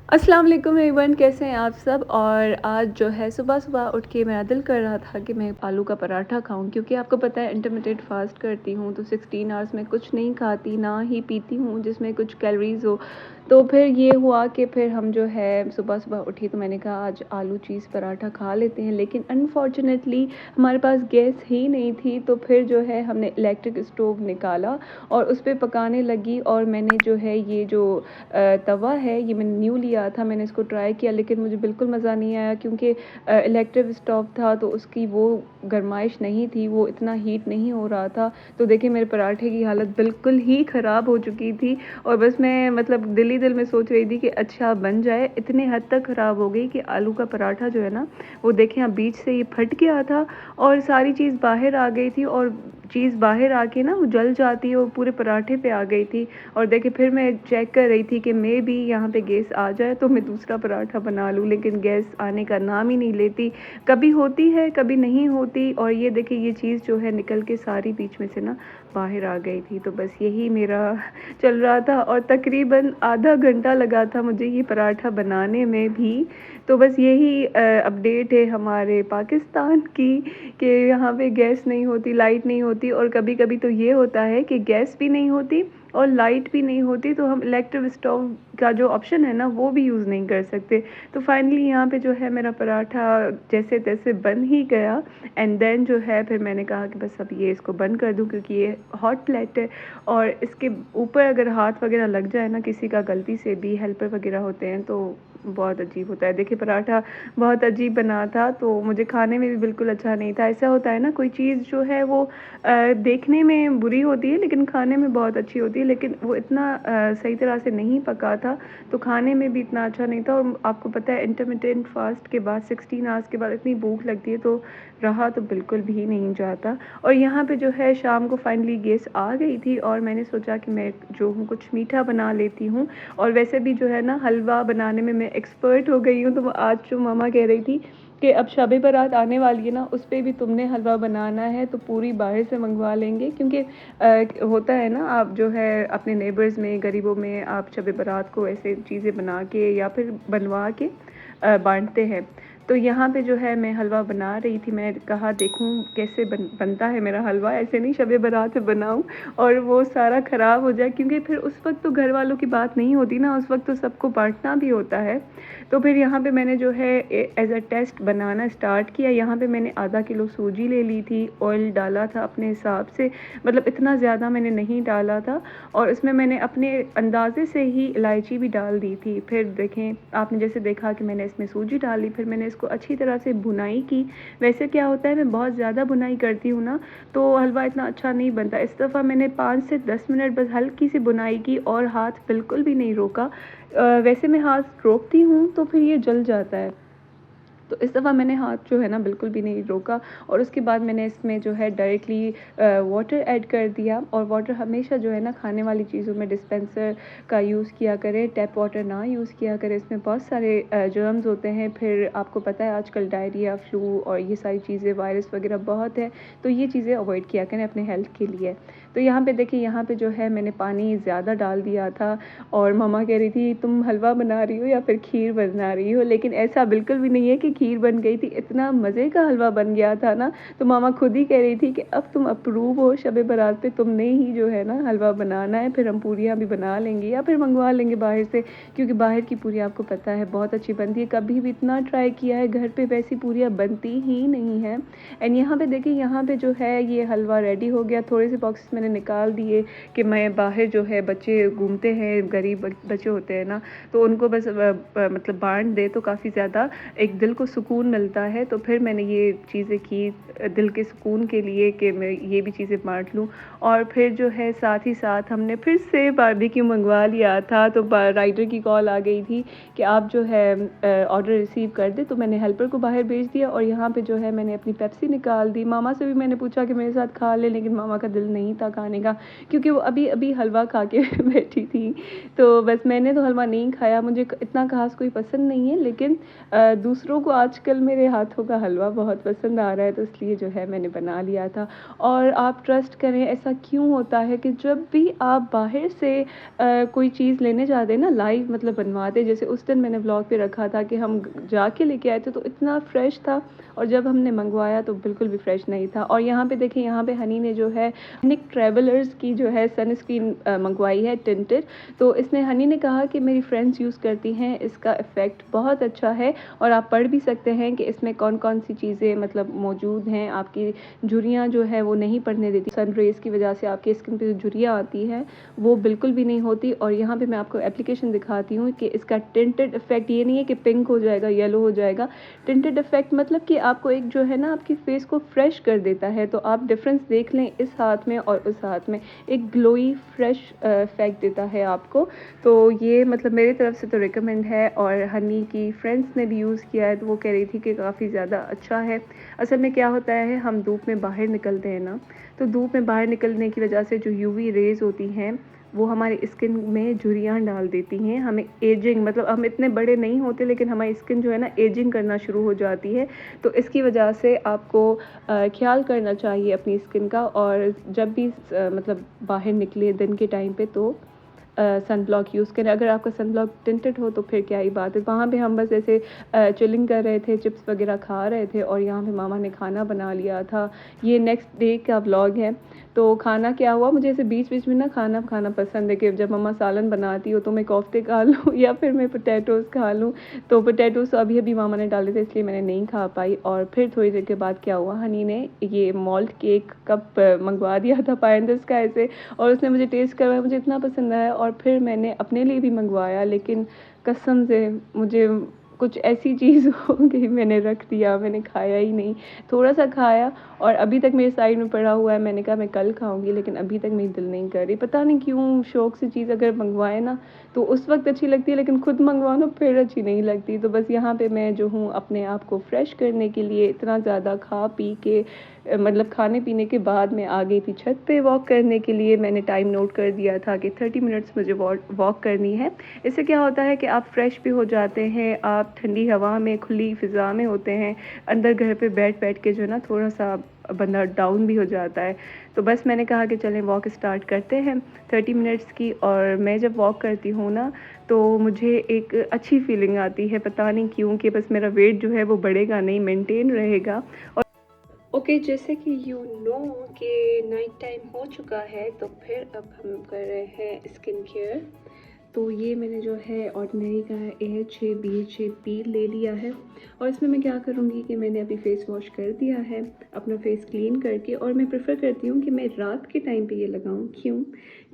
अस्सलाम वालेकुम एवरीवन, कैसे हैं आप सब। और आज जो है सुबह-सुबह उठ के मेरा दिल कर रहा था कि मैं आलू का पराठा खाऊं, क्योंकि आपको पता है इंटरमिटेंट फास्ट करती हूं तो 16 आवर्स में कुछ नहीं खाती ना ही पीती हूं जिसमें कुछ कैलोरीज हो। तो फिर ये हुआ कि फिर हम जो है सुबह-सुबह उठी तो मैंने कहा आज आलू चीज़ पराठा खा लेते हैं, लेकिन अनफॉर्चुनेटली हमारे पास गैस ही नहीं थी। तो फिर जो है हमने इलेक्ट्रिक स्टोव निकाला और उस पे पकाने लगी। और मैंने जो है ये जो तवा है ये मैंने न्यू लिया था, मैंने इसको ट्राई किया लेकिन मुझे बिल्कुल मज़ा नहीं आया, क्योंकि इलेक्ट्रिक स्टोव था तो उसकी वो गरमाइश नहीं थी, वो इतना हीट नहीं हो रहा था। तो देखिए मेरे पराठे की हालत बिल्कुल ही ख़राब हो चुकी थी। और बस मैं मतलब दिल ही दिल में सोच रही थी कि अच्छा बन जाए, इतने हद तक ख़राब हो गई कि आलू का पराठा जो है ना वो देखें अब बीच से ये फट गया था और सारी चीज़ बाहर आ गई थी। और चीज़ बाहर आके ना वो जल जाती है और पूरे पराठे पे आ गई थी। और देखिए फिर मैं चेक कर रही थी कि मे बी यहाँ पे गैस आ जाए तो मैं दूसरा पराठा बना लूँ, लेकिन गैस आने का नाम ही नहीं लेती। कभी होती है कभी नहीं होती। और ये देखिए ये चीज़ जो है निकल के सारी बीच में से ना बाहर आ गई थी। तो बस यही मेरा चल रहा था और तकरीबन आधा घंटा लगा था मुझे ये पराठा बनाने में भी। तो बस यही अपडेट है हमारे पाकिस्तान की कि यहाँ पे गैस नहीं होती, लाइट नहीं होती। और कभी-कभी तो ये होता है कि गैस भी नहीं होती और लाइट भी नहीं होती, तो हम इलेक्ट्रिक स्टोव का जो ऑप्शन है ना वो भी यूज़ नहीं कर सकते। तो फाइनली यहाँ पे जो है मेरा पराठा जैसे तैसे बन ही गया। एंड देन जो है फिर मैंने कहा कि बस अब ये इसको बंद कर दूँ, क्योंकि ये हॉट प्लेट है और इसके ऊपर अगर हाथ वगैरह लग जाए ना किसी का गलती से भी, हेल्पर वगैरह होते हैं तो बहुत अजीब होता है। देखिए पराठा बहुत अजीब बना था तो मुझे खाने में भी बिल्कुल अच्छा नहीं था। ऐसा होता है ना कोई चीज़ जो है वो देखने में बुरी होती है लेकिन खाने में बहुत अच्छी होती है, लेकिन वो इतना सही तरह से नहीं पका था तो खाने में भी इतना अच्छा नहीं था। और आपको पता है इंटरमिटेंट फास्ट के बाद 16 आवर्स के बाद इतनी भूख लगती है तो रहा तो बिल्कुल भी नहीं जाता। और यहाँ पे जो है शाम को फाइनली गैस आ गई थी और मैंने सोचा कि मैं जो हूँ कुछ मीठा बना लेती हूँ। और वैसे भी जो है ना हलवा बनाने में मैं एक्सपर्ट हो गई हूँ। तो आज जो मम्मा कह रही थी कि अब शब बारात आने वाली है ना उस पे भी तुमने हलवा बनाना है तो पूरी बाहर से मंगवा लेंगे, क्योंकि होता है ना आप जो है अपने नेबर्स में गरीबों में आप शब बारात को ऐसे चीज़ें बना के या फिर बनवा के बांटते हैं। तो यहाँ पे जो है मैं हलवा बना रही थी, मैंने कहा देखूँ कैसे बनता है मेरा हलवा, ऐसे नहीं शब बारात पे बनाऊँ और वो सारा ख़राब हो जाए, क्योंकि फिर उस वक्त तो घर वालों की बात नहीं होती ना, उस वक्त तो सबको बांटना भी होता है। तो फिर यहाँ पे मैंने जो है एज अ टेस्ट बनाना स्टार्ट किया। यहाँ पे मैंने आधा किलो सूजी ले ली थी, ऑयल डाला था अपने हिसाब से, मतलब इतना ज़्यादा मैंने नहीं डाला था। और इसमें मैंने अपने अंदाज़े से ही इलायची भी डाल दी थी। फिर देखें आपने जैसे देखा कि मैंने इसमें सूजी डाली, फिर मैंने इसको अच्छी तरह से भुनाई की। वैसे क्या होता है मैं बहुत ज़्यादा भुनाई करती हूँ ना तो हलवा इतना अच्छा नहीं बनता। इस दफ़ा मैंने 5 से 10 मिनट बस हल्की सी भुनाई की और हाथ बिल्कुल भी नहीं रोका। वैसे मैं हाथ रोकती हूँ तो फिर ये जल जाता है। तो इस दफ़ा मैंने हाथ जो है ना बिल्कुल भी नहीं रोका। और उसके बाद मैंने इसमें जो है डायरेक्टली वाटर ऐड कर दिया। और वाटर हमेशा जो है ना खाने वाली चीज़ों में डिस्पेंसर का यूज़ किया करें, टैप वाटर ना यूज़ किया करें, इसमें बहुत सारे जर्म्स होते हैं। फिर आपको पता है आजकल डायरिया, फ्लू और ये सारी चीज़ें, वायरस वगैरह बहुत है, तो ये चीज़ें अवॉइड किया करें अपने हेल्थ के लिए। तो यहाँ पे देखिए यहाँ पे जो है मैंने पानी ज़्यादा डाल दिया था और मम्मा कह रही थी तुम हलवा बना रही हो या फिर खीर बना रही हो, लेकिन ऐसा बिल्कुल भी नहीं है कि खीर बन गई थी, इतना मज़े का हलवा बन गया था ना। तो मामा खुद ही कह रही थी कि अब तुम अप्रूव हो शब बारात पे, तुमने ही जो है ना हलवा बनाना है, फिर हम पूरियाँ भी बना लेंगे या फिर मंगवा लेंगे बाहर से, क्योंकि बाहर की पूरी आपको पता है बहुत अच्छी बनती है। कभी भी इतना ट्राई किया है घर पे वैसी पूरियाँ बनती ही नहीं है। एंड यहाँ पे देखिए यहाँ पे जो है ये हलवा रेडी हो गया। थोड़े से बॉक्सेस मैंने निकाल दिए कि मैं बाहर जो है बच्चे घूमते हैं, गरीब बच्चे होते हैं ना, तो उनको बस मतलब बांट दे तो काफ़ी ज़्यादा एक दिल को सुकून मिलता है। तो फिर मैंने ये चीज़ें की दिल के सुकून के लिए कि मैं ये भी चीज़ें बांट लूँ। और फिर जो है साथ ही साथ हमने फिर से बारबेक्यू मंगवा लिया था। तो राइडर की कॉल आ गई थी कि आप जो है ऑर्डर रिसीव कर दे। तो मैंने हेल्पर को बाहर भेज दिया और यहाँ पे जो है मैंने अपनी पेप्सी निकाल दी। मामा से भी मैंने पूछा कि मेरे साथ खा ले, लेकिन मामा का दिल नहीं था खाने का, क्योंकि वो अभी अभी हलवा खा के बैठी थी। तो बस मैंने तो हलवा नहीं खाया, मुझे इतना ख़ास कोई पसंद नहीं है, लेकिन दूसरों को आजकल मेरे हाथों का हलवा बहुत पसंद आ रहा है, तो इसलिए जो है मैंने बना लिया था। और आप ट्रस्ट करें, ऐसा क्यों होता है कि जब भी आप बाहर से कोई चीज़ लेने जाते हैं ना, लाइव मतलब बनवाते, जैसे उस दिन मैंने व्लॉग पे रखा था कि हम जाके लेके आए थे तो इतना फ्रेश था, और जब हमने मंगवाया तो बिल्कुल भी फ्रेश नहीं था। और यहाँ पे देखिए, यहाँ पे हनी ने जो है निक ट्रैवलर्स की जो है सनस्क्रीन मंगवाई है टिंटेड। तो इसने हनी ने कहा कि मेरी फ्रेंड्स यूज़ करती हैं, इसका इफ़ेक्ट बहुत अच्छा है, और आप पढ़ भी सकते हैं कि इसमें कौन कौन सी चीज़ें मतलब मौजूद हैं। आपकी झुर्रियाँ जो है वो नहीं पड़ने देती, सन रेज़ की वजह से आपकी स्किन पे जो झुर्रियाँ आती हैं वो बिल्कुल भी नहीं होती। और यहाँ पे मैं आपको एप्लीकेशन दिखाती हूँ कि इसका टिंटेड इफ़ेक्ट ये नहीं है कि पिंक हो जाएगा, येलो हो जाएगा। टिंटेड इफ़ेक्ट मतलब कि आपको एक जो है ना आपकी फेस को फ्रेश कर देता है। तो आप डिफरेंस देख लें इस हाथ में और उस हाथ में, एक ग्लोई फ्रेश इफ़ेक्ट देता है आपको। तो ये मतलब मेरी तरफ से तो रिकमेंड है, और हनी की फ्रेंड्स ने भी यूज़ किया है तो वो कह रही थी कि काफ़ी ज़्यादा अच्छा है। असल में क्या होता है, हम धूप में बाहर निकलते हैं ना, तो धूप में बाहर निकलने की वजह से जो यूवी रेज़ होती हैं वो हमारी स्किन में झुर्रियाँ डाल देती हैं, हमें एजिंग मतलब हम इतने बड़े नहीं होते लेकिन हमारी स्किन जो है ना एजिंग करना शुरू हो जाती है। तो इसकी वजह से आपको ख्याल करना चाहिए अपनी स्किन का, और जब भी मतलब बाहर निकले दिन के टाइम पे तो सन ब्लॉक यूज़ करें। अगर आपका सन ब्लॉक टिंटेड हो तो फिर क्या ही बात है। वहाँ पे हम बस ऐसे चिलिंग कर रहे थे, चिप्स वगैरह खा रहे थे, और यहाँ पे मामा ने खाना बना लिया था। ये नेक्स्ट डे का व्लॉग है। तो खाना क्या हुआ, मुझे ऐसे बीच बीच में ना खाना खाना पसंद है कि जब मम्मा सालन बनाती हो तो मैं कोफ्ते खा लूँ या फिर मैं पोटैटोज़ खा लूँ। तो पोटैटोज़ तो अभी अभी मामा ने डाले थे इसलिए मैंने नहीं खा पाई। और फिर थोड़ी देर के बाद क्या हुआ, हनी ने ये मॉल्ट केक कप मंगवा दिया था पायंदर्स का ऐसे, और उसने मुझे टेस्ट करवाया, मुझे इतना पसंद आया, और फिर मैंने अपने लिए भी मंगवाया। लेकिन कसम से मुझे कुछ ऐसी चीज़ हो गई, मैंने रख दिया, मैंने खाया ही नहीं। थोड़ा सा खाया और अभी तक मेरे साइड में पड़ा हुआ है। मैंने कहा मैं कल खाऊंगी, लेकिन अभी तक मेरी दिल नहीं कर रही। पता नहीं क्यों, शौक से चीज़ अगर मंगवाए ना तो उस वक्त अच्छी लगती है, लेकिन खुद मंगवाओ ना फिर अच्छी नहीं लगती। तो बस यहाँ पे मैं जो हूँ अपने आप को फ्रेश करने के लिए इतना ज़्यादा खा पी के मतलब खाने पीने के बाद मैं आ गई थी छत पे वॉक करने के लिए। मैंने टाइम नोट कर दिया था कि 30 मिनट्स मुझे वॉक करनी है। इससे क्या होता है कि आप फ्रेश भी हो जाते हैं, आप ठंडी हवा में खुली फ़िज़ा में होते हैं। अंदर घर पे बैठ बैठ के जो है ना थोड़ा सा बंदा डाउन भी हो जाता है। तो बस मैंने कहा कि चलें वॉक स्टार्ट करते हैं 30 मिनट्स की। और मैं जब वॉक करती हूँ ना तो मुझे एक अच्छी फीलिंग आती है, पता नहीं क्यों, कि बस मेरा वेट जो है वो बढ़ेगा नहीं, मेंटेन रहेगा। ओके, जैसे कि यू नो कि नाइट टाइम हो चुका है, तो फिर अब हम कर रहे हैं स्किन केयर। तो ये मैंने जो है ऑर्डिनरी का AHA BHA ले लिया है, और इसमें मैं क्या करूँगी कि मैंने अभी फ़ेस वॉश कर दिया है अपना फेस क्लीन करके। और मैं प्रेफर करती हूँ कि मैं रात के टाइम पे ये लगाऊँ। क्यों?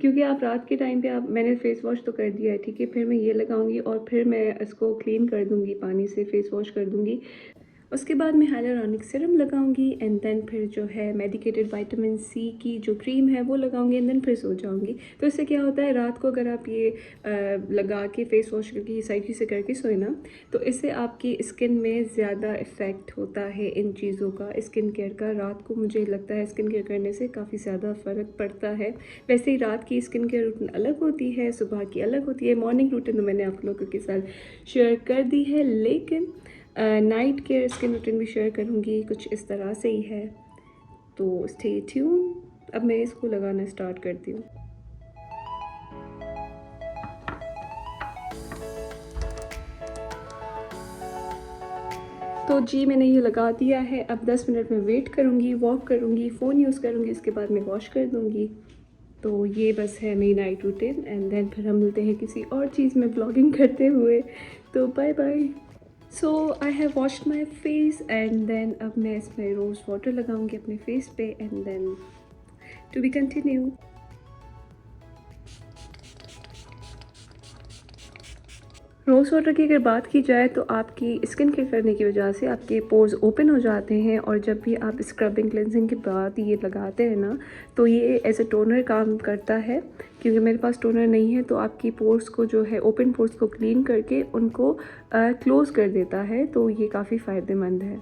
क्योंकि आप रात के टाइम पे आप मैंने फ़ेस वॉश तो कर दिया है, ठीक है, फिर मैं ये लगाऊंगी और फिर मैं इसको क्लीन कर दूँगी, पानी से फ़ेस वॉश कर दूँगी। उसके बाद मैं हाइलुरोनिक सीरम लगाऊंगी, एंड देन फिर जो है मेडिकेटेड विटामिन सी की जो क्रीम है वो लगाऊंगी, एंड देन फिर सो जाऊंगी। तो इससे क्या होता है, रात को अगर आप ये लगा के फेस वॉश करके साइड से करके सोए ना, तो इससे आपकी स्किन में ज़्यादा इफ़ेक्ट होता है इन चीज़ों का, स्किन केयर का। रात को मुझे लगता है स्किन केयर करने से काफ़ी ज़्यादा फ़र्क पड़ता है। वैसे ही रात की स्किन केयर रूटीन अलग होती है, सुबह की अलग होती है। मॉर्निंग रूटीन तो मैंने आप लोगों के साथ शेयर कर दी है, लेकिन नाइट केयर स्किन रूटीन भी शेयर करूँगी, कुछ इस तरह से ही है। तो स्टे ट्यून। अब मैं इसको लगाना स्टार्ट करती हूँ। तो जी मैंने ये लगा दिया है। अब 10 मिनट में वेट करूँगी, वॉक करूँगी, फ़ोन यूज़ करूँगी, इसके बाद मैं वॉश कर दूँगी। तो ये बस है मेरी नाइट रूटीन, एंड देन फिर हम मिलते हैं किसी और चीज़ में ब्लॉगिंग करते हुए। तो bye bye. So I have washed my face, and then अब मैं इसमें रोज़ वाटर लगाऊंगी अपने फेस पे, and then to be continue. Rose water की अगर बात की जाए तो आपकी स्किन केयर करने की वजह से आपके पोर्स ओपन हो जाते हैं, और जब भी आप स्क्रबिंग क्लेंजिंग के बाद ये लगाते हैं ना, तो ये एज ए टोनर काम करता है। क्योंकि मेरे पास टोनर नहीं है, तो आपकी पोर्स को जो है ओपन पोर्स को क्लीन करके उनको क्लोज़ कर देता है। तो ये काफ़ी फ़ायदेमंद है।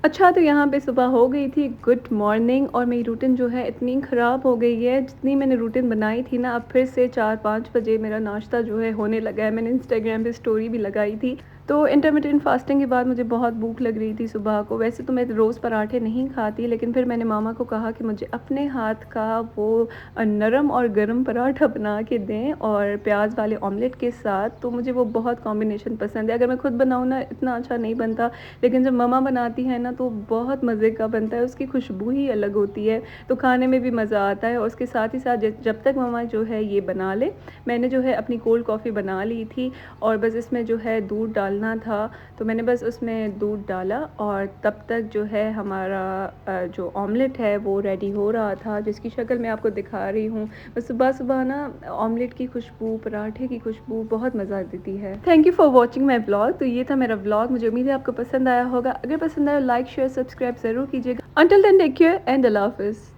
अच्छा, तो यहाँ पे सुबह हो गई थी, गुड मॉर्निंग, और मेरी रूटीन जो है इतनी ख़राब हो गई है। जितनी मैंने रूटीन बनाई थी ना, अब फिर से 4-5 बजे मेरा नाश्ता जो है होने लगा है। मैंने इंस्टाग्राम पे स्टोरी भी लगाई थी। तो इंटरमिटेंट फास्टिंग के बाद मुझे बहुत भूख लग रही थी सुबह को। वैसे तो मैं रोज़ पराठे नहीं खाती, लेकिन फिर मैंने मामा को कहा कि मुझे अपने हाथ का वो नरम और गरम पराठा बना के दें और प्याज़ वाले ऑमलेट के साथ, तो मुझे वो बहुत कॉम्बिनेशन पसंद है। अगर मैं खुद बनाऊँ ना, इतना अच्छा नहीं बनता, लेकिन जब मम्मा बनाती हैं ना तो बहुत मज़े का बनता है, उसकी खुशबू ही अलग होती है, तो खाने में भी मज़ा आता है। और उसके साथ ही साथ जब तक मम्मा जो है ये बना ले, मैंने जो है अपनी कोल्ड कॉफ़ी बना ली थी और बस इसमें जो है दूध डालना था, तो मैंने बस उसमें दूध डाला और तब तक जो है हमारा जो ऑमलेट है वो रेडी हो रहा था, जिसकी शक्ल मैं आपको दिखा रही हूँ। बस सुबह-सुबह ना ऑमलेट की खुशबू, पराठे की खुशबू बहुत मज़ा देती है। Thank you for watching my vlog. तो ये था मेरा व्लॉग, मुझे उम्मीद है आपको पसंद आया होगा। अगर पसंद आया लाइक, शेयर, सब्सक्राइब ज़रूर कीजिएगा। Until then take care and अल्लाह हाफ़िज़।